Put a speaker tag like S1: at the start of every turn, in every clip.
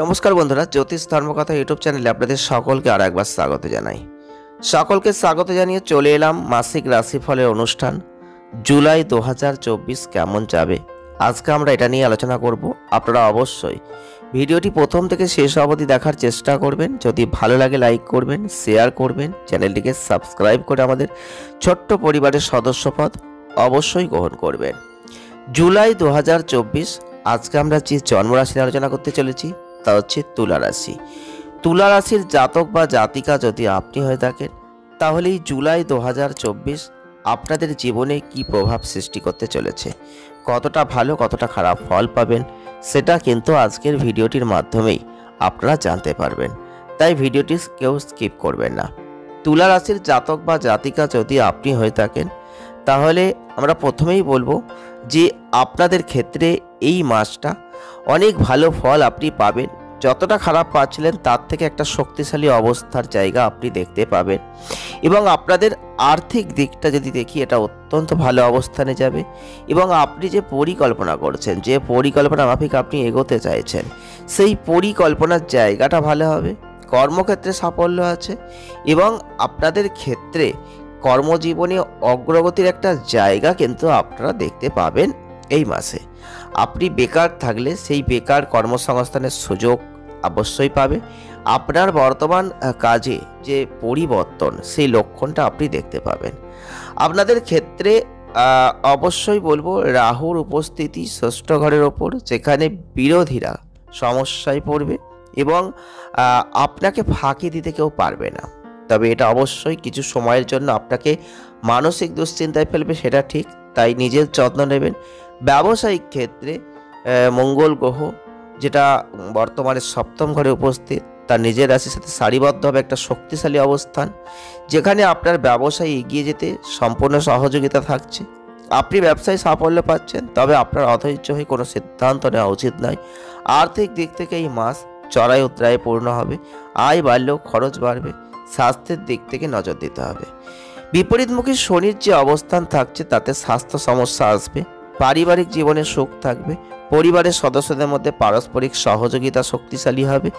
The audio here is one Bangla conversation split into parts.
S1: নমস্কার বন্ধুরা, জ্যোতিষ ধর্মকথা ইউটিউব চ্যানেলে আপনাদের সকলকে আর একবার স্বাগত জানাই। সকলকে স্বাগত জানিয়ে চলে এলাম মাসিক রাশিফলের অনুষ্ঠান। জুলাই 2024 কেমন যাবে আজকে আমরা এটা নিয়ে আলোচনা করব। আপনারা অবশ্যই ভিডিওটি প্রথম থেকে শেষ অবধি দেখার চেষ্টা করবেন। যদি ভালো লাগে লাইক করবেন, শেয়ার করবেন, চ্যানেলটিকে সাবস্ক্রাইব করে আমাদের ছোট্ট পরিবারের সদস্যপদ অবশ্যই গ্রহণ করবেন। জুলাই 2024 আজকে আমরা যে জন্মরাশি নিয়ে আলোচনা করতে চলেছি তা হচ্ছে তুলা রাশি। তুলা রাশির জাতক বা জাতিকা যদি আপনি হয়ে থাকেন তাহলে এই জুলাই 2024 আপনাদের জীবনে কি প্রভাব সৃষ্টি করতে চলেছে, কতটা ভালো কতটা খারাপ ফল পাবেন সেটা কিন্তু আজকের ভিডিওটির মাধ্যমেই আপনারা জানতে পারবেন। তাই ভিডিওটি কেউ স্কিপ করবেন না। তুলা রাশির জাতক বা জাতিকা যদি আপনি হয়ে থাকেন তাহলে আমরা প্রথমেই বলবো যে আপনাদের ক্ষেত্রে এই মাসটা অনেক ভালো ফল আপনি পাবেন। যতটা খারাপ পাচ্ছিলেন তার থেকে একটা শক্তিশালী অবস্থার জায়গা আপনি দেখতে পাবেন এবং আপনাদের আর্থিক দিকটা যদি দেখি এটা অত্যন্ত ভালো অবস্থানে যাবে এবং আপনি যে পরিকল্পনা করছেন, যে পরিকল্পনা মাফিক আপনি এগোতে চাইছেন, সেই পরিকল্পনার জায়গাটা ভালো হবে। কর্মক্ষেত্রে সাফল্য আছে এবং আপনাদের ক্ষেত্রে কর্মজীবনে অগ্রগতির একটা জায়গা কিন্তু আপনারা দেখতে পাবেন এই মাসে। আপনি বেকার থাকলে সেই বেকার কর্মসংস্থানের সুযোগ অবশ্যই পাবে। আপনার বর্তমান কাজে যে পরিবর্তন সেই লক্ষণটা আপনি দেখতে পাবেন। আপনাদের ক্ষেত্রে অবশ্যই বলবো রাহুর উপস্থিতি ষষ্ঠ ঘরের ওপর, যেখানে বিরোধীরা সমস্যায় পড়বে এবং আপনাকে ফাঁকি দিতে কেউ পারবে না। তবে এটা অবশ্যই কিছু সময়ের জন্য আপনাকে মানসিক দুশ্চিন্তায় ফেলবে, সেটা ঠিক। তাই নিজের যত্ন নেবেন। ব্যবসায়িক ক্ষেত্রে মঙ্গল গ্রহ যেটা বর্তমানে সপ্তম ঘরে উপস্থিত, তার নিজের রাশির সাথে সারিবদ্ধভাবে একটা শক্তিশালী অবস্থান, যেখানে আপনার ব্যবসায় এগিয়ে যেতে সম্পূর্ণ সহযোগিতা থাকছে। আপনি ব্যবসায় সাফল্য পাচ্ছেন, তবে আপনার অধৈর্য হয়ে কোনো সিদ্ধান্ত নেওয়া উচিত নয়। আর্থিক দিক থেকে এই মাস চড়াই উতরায়ে পূর্ণ হবে। আয় বাড়লেও খরচ বাড়বে। স্বাস্থ্যের দিক থেকে নজর দিতে হবে। বিপরীতমুখী শনির যে অবস্থান থাকছে তাতে স্বাস্থ্য সমস্যা আসবে। পারিবারিক জীবনে সুখ থাকবে। পরিবারের সদস্যদের মধ্যে পারস্পরিক সহযোগিতা শক্তিশালী হবে।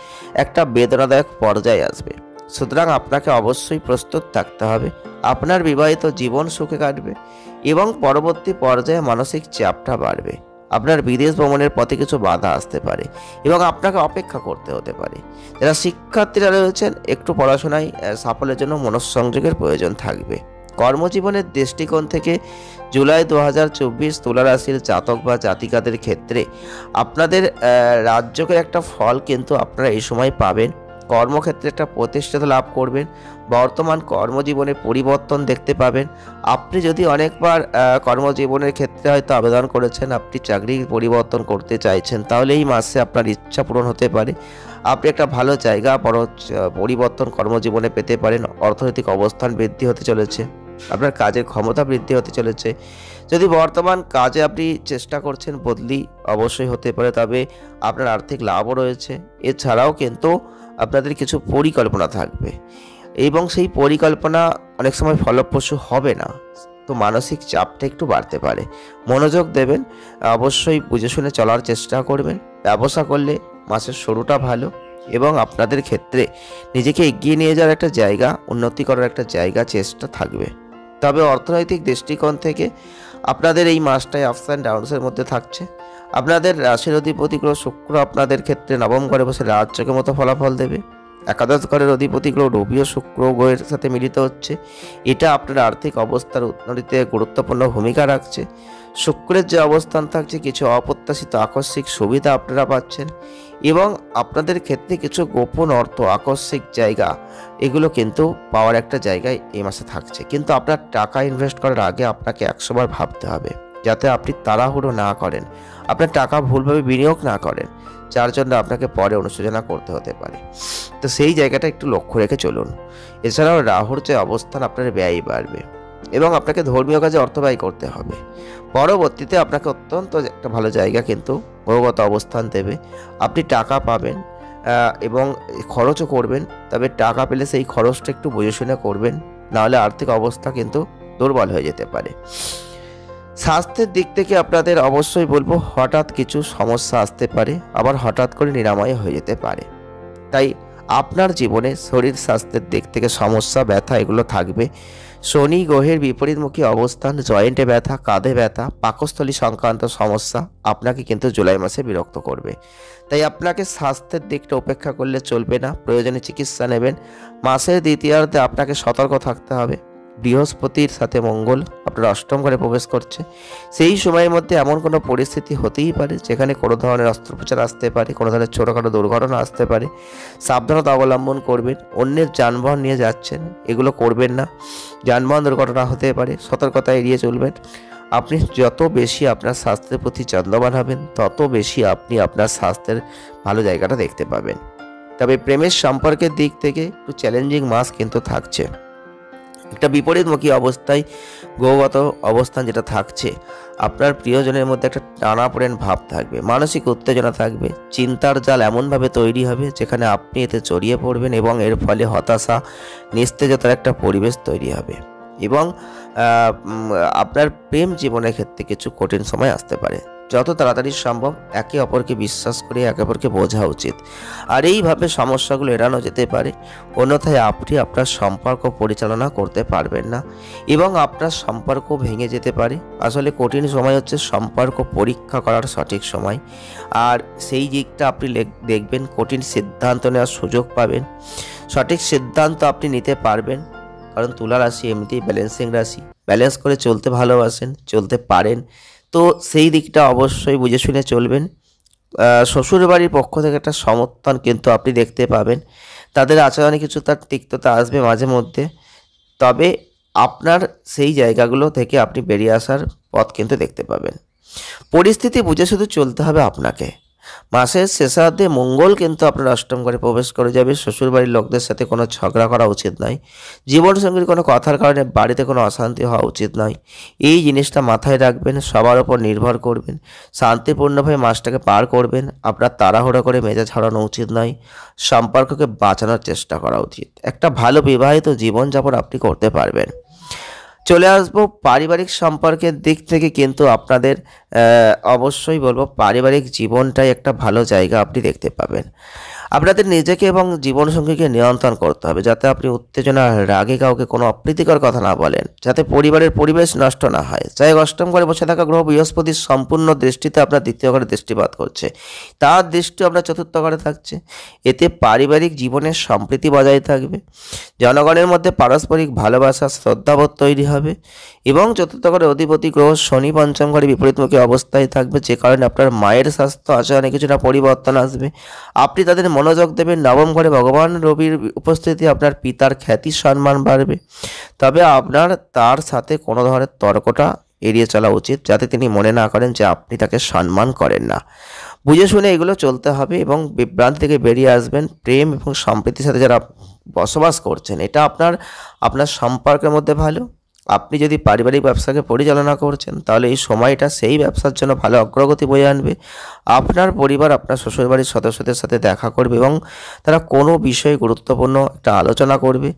S1: একটা বেদনাদায়ক পর্যায়ে আসবে। সুতরাং আপনাকে অবশ্যই প্রস্তুত থাকতে হবে। আপনার বিবাহিত জীবন সুখে কাটবে এবং পরবর্তী পর্যায়ে মানসিক চাপটা বাড়বে। আপনার বিদেশ ভ্রমণের পথে কিছু বাধা আসতে পারে এবং আপনাকে অপেক্ষা করতে হতে পারে। যারা শিক্ষার্থীরা রয়েছেন একটু পড়াশোনায় সাফল্যের জন্য মনঃসংযোগের প্রয়োজন থাকবে। কর্মজীবনের দৃষ্টিকোণ থেকে জুলাই 2024 তুলা রাশির জাতক বা জাতিকাদের ক্ষেত্রে আপনাদের রাজ্যকের একটা ফল কিন্তু আপনারা এই সময় পাবেন। কর্মক্ষেত্রে একটা প্রতিষ্ঠিত লাভ করবেন। বর্তমান কর্মজীবনে পরিবর্তন দেখতে পাবেন। আপনি যদি অনেকবার কর্মজীবনের ক্ষেত্রে হয়তো আবেদন করেছেন, আপনি চাকরি পরিবর্তন করতে চাইছেন, তাহলে এই মাসে আপনার ইচ্ছা পূরণ হতে পারে। আপনি একটা ভালো জায়গা পরিবর্তন কর্মজীবনে পেতে পারেন। অর্থনৈতিক অবস্থান বৃদ্ধি হতে চলেছে। আপনার কাজের ক্ষমতা বৃদ্ধি হতে চলেছে। যদি বর্তমান কাজে আপনি চেষ্টা করছেন, বদলি অবশ্যই হতে পারে, তবে আপনার আর্থিক লাভও রয়েছে। এছাড়াও কিন্তু আপনাদের কিছু পরিকল্পনা থাকবে এবং সেই পরিকল্পনা অনেক সময় ফলপ্রসূ হবে না, তো মানসিক চাপটা একটু বাড়তে পারে। মনোযোগ দেবেন, অবশ্যই বুঝে শুনে চলার চেষ্টা করবেন। ব্যবসা করলে মাসের শুরুটা ভালো এবং আপনাদের ক্ষেত্রে নিজেকে এগিয়ে নিয়ে যাওয়ার একটা জায়গা, উন্নতি করার একটা জায়গা চেষ্টা থাকবে। তবে অর্থনৈতিক দৃষ্টিকোণ থেকে আপনাদের এই মাসটায় আপস অ্যান্ড ডাউনসের মধ্যে থাকছে। আপনাদের রাশির অধিপতি গ্রহ শুক্র আপনাদের ক্ষেত্রে নবম ঘরে বসে রাজযোগের মতো ফলাফল দেবে। একাদশ ঘরের অধিপতি গ্রহ রবি ও শুক্র গ্রহের সাথে মিলিত হচ্ছে। এটা আপনার আর্থিক অবস্থার উন্নতিতে গুরুত্বপূর্ণ ভূমিকা রাখছে। শুক্রের যে অবস্থান থাকছে, কিছু অপ্রত্যাশিত আকস্মিক সুবিধা আপনারা পাচ্ছেন এবং আপনাদের ক্ষেত্রে কিছু গোপন অর্থ, আকস্মিক জায়গা, এগুলো কিন্তু পাওয়ার একটা জায়গায় এই মাসে থাকছে। কিন্তু আপনার টাকা ইনভেস্ট করার আগে আপনাকে 100 বার ভাবতে হবে, যাতে আপনি তাড়াহুড়ো না করেন, আপনার টাকা ভুলভাবে বিনিয়োগ না করেন, যার জন্য আপনাকে পরে অনুশোচনা করতে হতে পারে। তো সেই জায়গাটা একটু লক্ষ্য রেখে চলুন। এছাড়াও রাহুর যে অবস্থান, আপনার ব্যয় বাড়বে এবং আপনাকে ধর্মীয় কাজে অর্থ ব্যয় করতে হবে। পরবর্তীতে আপনাকে অত্যন্ত একটা ভালো জায়গা কিন্তু গ্রহগত অবস্থান দেবে। আপনি টাকা পাবেন এবং খরচও করবেন, তবে টাকা পেলে সেই খরচটা একটু বুঝে শুনে করবেন, নাহলে আর্থিক অবস্থা কিন্তু দুর্বল হয়ে যেতে পারে। স্বাস্থ্যের দিক থেকে আপনাদের অবশ্যই বলবো হঠাৎ কিছু সমস্যা আসতে পারে, আবার হঠাৎ করে নিরাময় হয়ে যেতে পারে। তাই আপনার জীবনে শরীর স্বাস্থ্যের দিক থেকে সমস্যা ব্যথা এগুলো থাকবে। শনি গ্রহের বিপরীতমুখী অবস্থান, জয়েন্টে ব্যথা, কাঁধে ব্যথা, পাকস্থলী সংক্রান্ত সমস্যা আপনাকে কিন্তু জুলাই মাসে বিরক্ত করবে। তাই আপনাকে স্বাস্থ্যের দিকটা উপেক্ষা করলে চলবে না, প্রয়োজনে চিকিৎসা নেবেন। মাসের দ্বিতীয়ার্ধে আপনাকে সতর্ক থাকতে হবে। বৃহস্পতির সাথে মঙ্গল আপনার অষ্টম ঘরে প্রবেশ করছে। সেই সময়ের মধ্যে এমন কোনো পরিস্থিতি হতেই পারে যেখানে কোনো ধরনের অস্ত্রোপচার আসতে পারে, কোনো ধরনের ছোটোখাটো দুর্ঘটনা আসতে পারে। সাবধানতা অবলম্বন করবেন। অন্যের যানবাহন নিয়ে যাচ্ছেন, এগুলো করবেন না। যানবাহন দুর্ঘটনা হতে পারে, সতর্কতা এড়িয়ে চলবেন। আপনি যত বেশি আপনার স্বাস্থ্যের প্রতি যত্নবান হবেন, তত বেশি আপনি আপনার স্বাস্থ্যের ভালো জায়গাটা দেখতে পাবেন। তবে প্রেমের সম্পর্কের দিক থেকে একটু চ্যালেঞ্জিং মাস কিন্তু থাকছে। একটা বিপরীতমুখী অবস্থায় গ্রহগত অবস্থান যেটা থাকছে, আপনার প্রিয়জনের মধ্যে একটা টানাপোড়েন ভাব থাকবে, মানসিক উত্তেজনা থাকবে, চিন্তার জাল এমনভাবে তৈরি হবে যেখানে আপনি এতে জড়িয়ে পড়বেন এবং এর ফলে হতাশা, নিস্তেজতার একটা পরিবেশ তৈরি হবে এবং আপনার প্রেম জীবনের ক্ষেত্রে কিছু কঠিন সময় আসতে পারে। যত তাড়াতাড়ি সম্ভব একে অপরকে বিশ্বাস করে একে অপরকে বোঝা উচিত, আর এইভাবে সমস্যাগুলো এড়ানো যেতে পারে। অন্যথায় আপনি আপনার সম্পর্ক পরিচালনা করতে পারবেন না এবং আপনার সম্পর্ক ভেঙে যেতে পারে। আসলে কঠিন সময় হচ্ছে সম্পর্ক পরীক্ষা করার সঠিক সময়, আর সেই দিকটা আপনি দেখবেন কঠিন সিদ্ধান্ত নেওয়ার সুযোগ পাবেন। সঠিক সিদ্ধান্ত আপনি নিতে পারবেন, কারণ তুলা রাশি এমনিতেই ব্যালেন্সিং রাশি, ব্যালেন্স করে চলতে ভালোবাসেন, চলতে পারেন। তো সেই দিকটা অবশ্যই বুঝে শুনে চলবেন। শ্বশুরবাড়ির পক্ষ থেকে একটা সমর্থন কিন্তু আপনি দেখতে পাবেন। তাদের আচরণে কিছু তার তিক্ততা আসবে মাঝে মধ্যে, তবে আপনার সেই জায়গাগুলো থেকে আপনি বেরিয়ে আসার পথ কিন্তু দেখতে পাবেন। পরিস্থিতি বুঝে শুধু চলতে হবে আপনাকে। মাসের শেষার্ধে মঙ্গল কিন্তু আপনার অষ্টম ঘরে প্রবেশ করে যাবে। শ্বশুরবাড়ির লোকদের সাথে কোনো ঝগড়া করা উচিত নয়। জীবনসঙ্গীর কোনো কথার কারণে বাড়িতে কোনো অশান্তি হওয়া উচিত নয়। এই জিনিসটা মাথায় রাখবেন, সবার ওপর নির্ভর করবেন, শান্তিপূর্ণভাবে মাসটাকে পার করবেন। আপনার তাড়াহুড়ো করে মেজাজ হারানো উচিত নয়, সম্পর্ককে বাঁচানোর চেষ্টা করা উচিত। একটা ভালো বিবাহিত জীবনযাপন আপনি করতে পারবেন। চলে আসবো পারিবারিক সম্পর্কের দিক থেকে, কিন্তু আপনাদের অবশ্যই বলবো পারিবারিক জীবনটাই একটা ভালো জায়গা আপনি দেখতে পাবেন। আপনাদের নিজেকে এবং জীবনসঙ্গীকে নিয়ন্ত্রণ করতে হবে, যাতে আপনি উত্তেজনা রাগে কাউকে কোনো অপ্রীতিকর কথা না বলেন, যাতে পরিবারের পরিবেশ নষ্ট না হয়। যাই অষ্টম ঘরে বসে থাকা গ্রহ বৃহস্পতির সম্পূর্ণ দৃষ্টিতে আপনার দ্বিতীয় ঘরে দৃষ্টিপাত করছে, তার দৃষ্টি আপনার চতুর্থ ঘরে থাকছে। এতে পারিবারিক জীবনের সম্প্রীতি বজায় থাকবে, জনগণের মধ্যে পারস্পরিক ভালোবাসা শ্রদ্ধাবোধ তৈরি হবে এবং চতুর্থ ঘরে অধিপতি গ্রহ শনি পঞ্চম ঘরে বিপরীতমুখী অবস্থায় থাকবে, যে কারণে আপনার মায়ের স্বাস্থ্য আচরণে কিছুটা পরিবর্তন আসবে। আপনি তাদের মনোযোগ দেবেন। নবম ঘরে ভগবান রবির উপস্থিতি আপনার পিতার খ্যাতি সম্মান বাড়বে, তবে আপনার তার সাথে কোনো ধরনের তর্কটা এড়িয়ে চলা উচিত, যাতে তিনি মনে না করেন যে আপনি তাকে সম্মান করেন না। বুঝে শুনে এগুলো চলতে হবে এবং বিভ্রান্তি থেকে বেরিয়ে আসবেন। প্রেম এবং সম্প্রীতির সাথে যারা বসবাস করছেন, এটা আপনার সম্পর্কের মধ্যে ভালো। আপনি যদি পারিবারিক ব্যবসাকে পরিচালনা করছেন, তাহলে এই সময়টা সেই ব্যবসার জন্য ভালো অগ্রগতি বয়ে আনবে। আপনার পরিবার আপনার শ্বশুরবাড়ির সদস্যদের সাথে দেখা করবে এবং তারা কোনো বিষয়ে গুরুত্বপূর্ণ একটা আলোচনা করবে।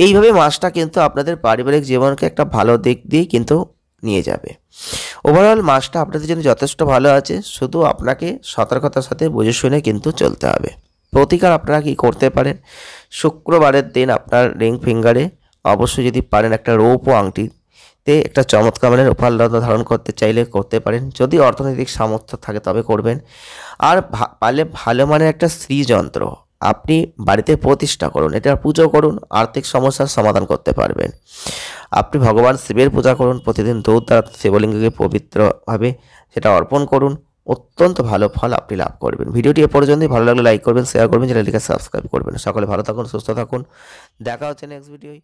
S1: এইভাবে মাসটা কিন্তু আপনাদের পারিবারিক জীবনকে একটা ভালো দিক দিয়ে কিন্তু নিয়ে যাবে। ওভারঅল মাসটা আপনাদের জন্য যথেষ্ট ভালো আছে, শুধু আপনাকে সতর্কতার সাথে বুঝে শুনে কিন্তু চলতে হবে। প্রতিকার আপনারা কি করতে পারেন, শুক্রবারের দিন আপনার রিং ফিঙ্গারে অবশ্যই যদি পারেন একটা রৌপ্য আংটিতে একটা চমৎকার মানের উপহার ধারণ করতে চাইলে করতে পারেন, যদি অর্থনৈতিক সামর্থ্য থাকে তবে করবেন। আর পারলে ভালো মানের একটা শ্রীযন্ত্র আপনি বাড়িতে প্রতিষ্ঠা করুন, এটা পুজো করুন, আর্থিক সমস্যার সমাধান করতে পারবেন। আপনি ভগবান শিবের পূজা করুন, প্রতিদিন দুধ দ্বারা শিবলিঙ্গকে পবিত্রভাবে সেটা অর্পণ করুন, অত্যন্ত ভালো ফল আপনি লাভ করবেন। ভিডিওটি এ পর্যন্তই। ভালো লাগলে লাইক করবেন, শেয়ার করবেন, চ্যানেলটিকে সাবস্ক্রাইব করবেন। সকলে ভালো থাকুন, সুস্থ থাকুন, দেখা হচ্ছে নেক্সট ভিডিওয়।